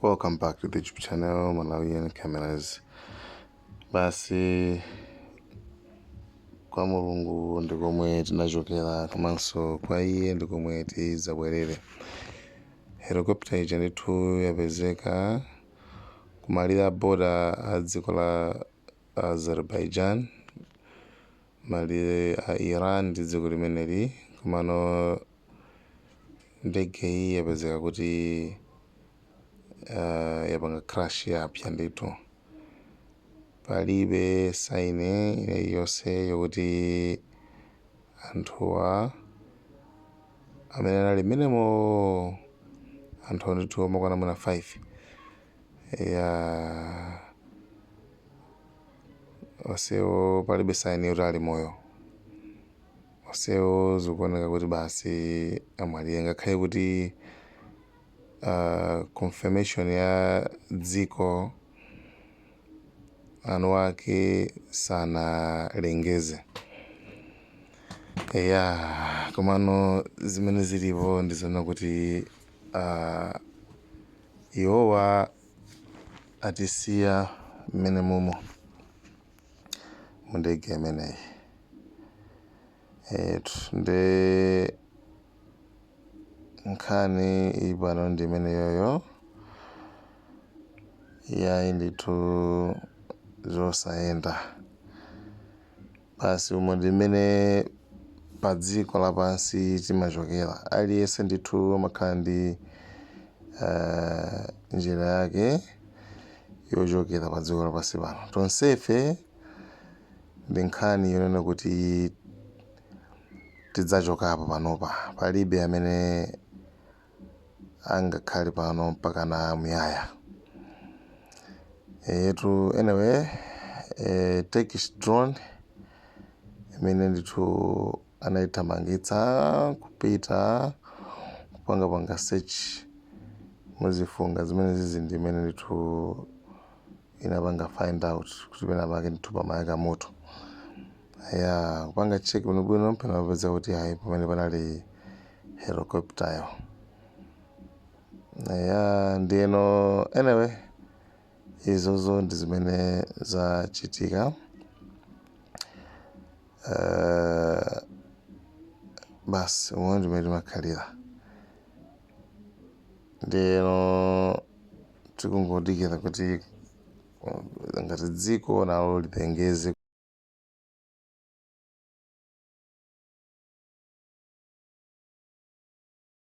Welcome back to the YouTube channel Malawian Cameras. Basi kwa Mulungu ndikomwe tinachokera komanso kwa iye ndikomwe tizabwerere. Helicopter ija ndithu yapezeka kumalira boda a dziko la Azerbaijan, malire a Iran ndi dziko limeneli, komano ndege iyi yapezeka kuti yapanga crash yapsa ndithu. Palibe saini iliyonse yokuti anthuwa amene anali menemo anthu ndithu omakwana mwina 5 onsewo palibe saini yoti ali moyo. Onsewo zikuoneka kuti basi amwalira, ngakhale kuti confirmation ya dziko anu ake sanalengeze. Komano zimene zilipo ndizona kuti iwowa atisiya mmene mumo mu ndege imeneyi. Nde nkhani ibano ndi imene yoyo yayi ndithu zosayenda. Basi umo ndi mmene pa dziko lapansi timachokera. Aliyense ndithu amakhala ndi njira yake yochokera pa dziko lapansi pano. Tonsefe ndi nkhani yonena kuti tidzachokapo panopa. Palibe amene angakhale pano mpaka na muyaya. Anyway, Turkish drone imene ndithu anayithamangitsa kupita kupanga search muzifunga zimene zizi ndi imene ndithu inapanga find out kuti pena pake ndithu pamayaka moto. Kupanga check bwinobwino pena papeza kuti hayi pamene panali helicopter yo. Ndiyeno anyway izozo ndi zimene zachitika. Basi umwe ndimene timakhalira. Ndiyeno tikungodikira kuti ngati dziko nalo lipengeze